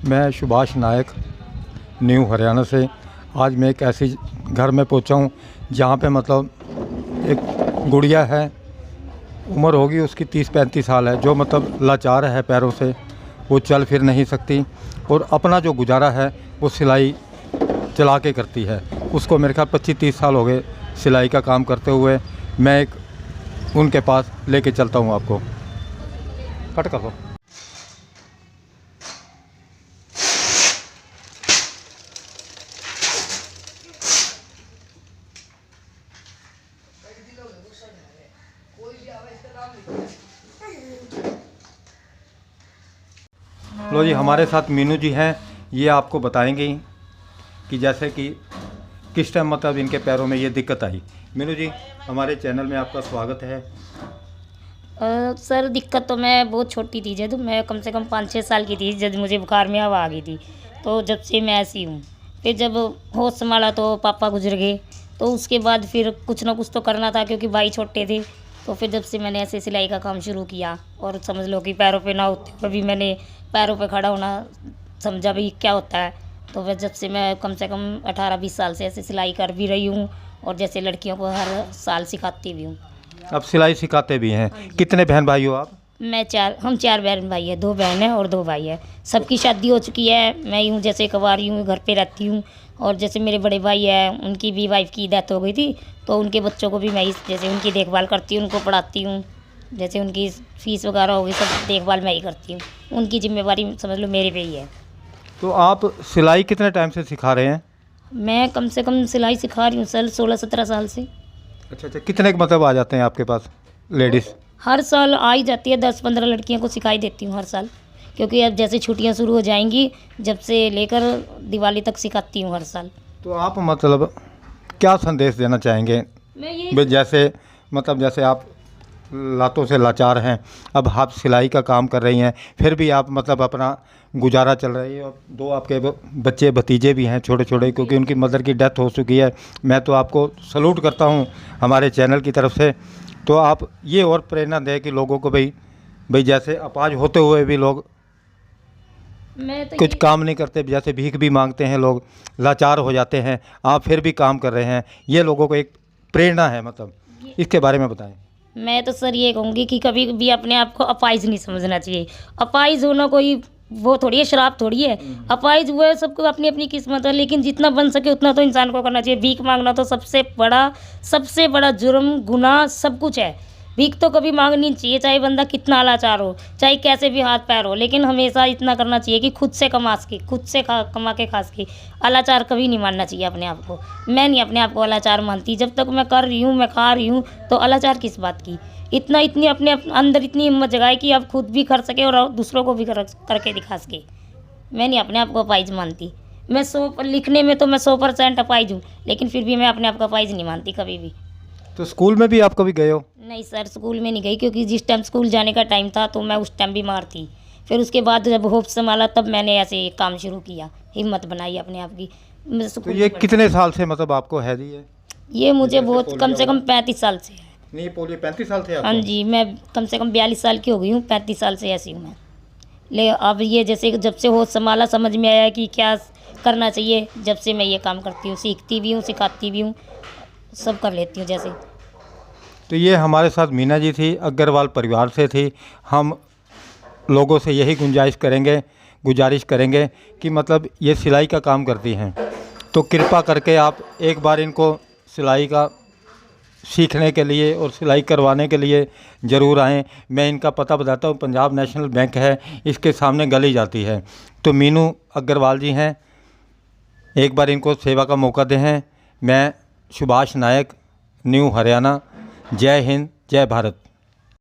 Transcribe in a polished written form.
मैं सुभाष नायक न्यू हरियाणा से। आज मैं एक ऐसी घर में पहुंचा हूं जहां पे मतलब एक गुड़िया है, उम्र होगी उसकी 30-35 साल है, जो मतलब लाचार है पैरों से, वो चल फिर नहीं सकती और अपना जो गुजारा है वो सिलाई चला के करती है। उसको मेरे ख्याल 25-30 साल हो गए सिलाई का काम करते हुए। मैं एक उनके पास लेके चलता हूँ आपको। कट कर दो। लो जी, हमारे साथ मीनू जी हैं। ये आपको बताएंगे कि जैसे कि किस टाइम मतलब इनके पैरों में ये दिक्कत आई। मीनू जी, हमारे चैनल में आपका स्वागत है। सर, दिक्कत तो मैं बहुत छोटी थी, जब मैं कम से कम 5-6 साल की थी, जब मुझे बुखार में हवा आ गई थी। तो जब से मैं ऐसी हूँ। फिर जब होश संभाला तो पापा गुजर गए। तो उसके बाद फिर कुछ ना कुछ तो करना था, क्योंकि भाई छोटे थे। तो फिर जब से मैंने ऐसे सिलाई का काम शुरू किया, और समझ लो कि पैरों पे ना होते हुए भी मैंने पैरों पे खड़ा होना समझा भी क्या होता है। तो फिर जब से मैं कम से कम 18-20 साल से ऐसे सिलाई कर भी रही हूँ, और जैसे लड़कियों को हर साल सिखाती भी हूँ। अब सिलाई सिखाते भी हैं। कितने बहन भाई हो आप? हम 4 बहन भाई है, 2 बहन हैं और 2 भाई है। सबकी शादी हो चुकी है। मैं यूँ जैसे कवारी हूँ, घर पे रहती हूँ। और जैसे मेरे बड़े भाई हैं, उनकी भी वाइफ की डेथ हो गई थी, तो उनके बच्चों को भी मैं जैसे उनकी देखभाल करती हूँ, उनको पढ़ाती हूँ। जैसे उनकी फ़ीस वगैरह हो गई, सब देखभाल मैं ही करती हूँ। उनकी ज़िम्मेवारी समझ लो मेरे पे ही है। तो आप सिलाई कितने टाइम से सिखा रहे हैं? मैं कम से कम सिलाई सिखा रही हूँ सर 16-17 साल से। अच्छा, कितने मतलब आ जाते हैं आपके पास लेडीज़? हर साल आ ही जाती है, 10-15 लड़कियों को सिखाई देती हूँ हर साल। क्योंकि अब जैसे छुट्टियाँ शुरू हो जाएंगी, जब से लेकर दिवाली तक सिखाती हूँ हर साल। तो आप मतलब क्या संदेश देना चाहेंगे? मैं ये भाई जैसे मतलब जैसे आप लातों से लाचार हैं, अब आप सिलाई का काम कर रही हैं, फिर भी आप मतलब अपना गुजारा चल रही है। और 2 आपके बच्चे भतीजे भी हैं छोटे छोटे, क्योंकि उनकी मदर की डेथ हो चुकी है। मैं तो आपको सलूट करता हूं हमारे चैनल की तरफ से। तो आप ये और प्रेरणा दें कि लोगों को भाई जैसे अपाज होते हुए भी लोग मैं तो कुछ काम नहीं करते, जैसे भीख भी मांगते हैं, लोग लाचार हो जाते हैं, आप फिर भी काम कर रहे हैं। ये लोगों को एक प्रेरणा है, मतलब इसके बारे में बताएं। मैं तो सर ये कहूँगी कि कभी भी अपने आप को अपाहिज नहीं समझना चाहिए। अपाहिज होना कोई वो थोड़ी है, शराब थोड़ी है। अपाहिज हुआ है, सबको अपनी अपनी किस्मत है, लेकिन जितना बन सके उतना तो इंसान को करना चाहिए। भीख मांगना तो सबसे बड़ा जुर्म, गुनाह सब कुछ है। भीख तो कभी मांगनी नहीं चाहिए, चाहे बंदा कितना लाचार हो, चाहे कैसे भी हाथ पैर हो, लेकिन हमेशा इतना करना चाहिए कि खुद से कमा के, कमा के खा के। अलाचार कभी नहीं मानना चाहिए अपने आप को। मैं नहीं अपने आप को अलाचार मानती। जब तक मैं कर रही हूँ, मैं खा रही हूँ, तो अलाचार किस बात की। इतनी अपने अंदर इतनी हिम्मत जगाए कि आप खुद भी कर सके और दूसरों को भी करके दिखा सके। मैं नहीं अपने आप को अपाहिज मानती। मैं 100 लिखने में तो मैं 100% अपाहिज हूँ, लेकिन फिर भी मैं अपने आप को अपाहिज नहीं मानती कभी भी। तो स्कूल में भी आप कभी गए हो? नहीं सर, स्कूल में नहीं गई, क्योंकि जिस टाइम स्कूल जाने का टाइम था तो मैं उस टाइम बीमार थी। फिर उसके बाद जब होश संभाला, तब मैंने ऐसे काम शुरू किया, हिम्मत बनाई अपने आप की। तो ये कितने साल से मतलब आपको है जी? ये मुझे बहुत कम से कम 35 साल से है। नहीं, पोलियो 35 साल थे आपको? हाँ जी, मैं कम से कम 42 साल की हो गई हूँ, 35 साल से ऐसी हूँ मैं। अब ये जैसे जब से होश संभाला, समझ में आया कि क्या करना चाहिए, जब से मैं ये काम करती हूँ, सीखती भी हूँ, सिखाती भी हूँ, सब कर लेती हूँ जैसे। तो ये हमारे साथ मीना जी थी, अग्रवाल परिवार से थी। हम लोगों से यही गुजारिश करेंगे कि मतलब ये सिलाई का काम करती हैं, तो कृपा करके आप एक बार इनको सिलाई का सीखने के लिए और सिलाई करवाने के लिए ज़रूर आएँ। मैं इनका पता बताता हूँ, पंजाब नेशनल बैंक है, इसके सामने गली जाती है। तो मीनू अग्रवाल जी हैं, एक बार इनको सेवा का मौका दें। मैं सुभाष नायक, न्यू हरियाणा। जय हिंद, जय भारत।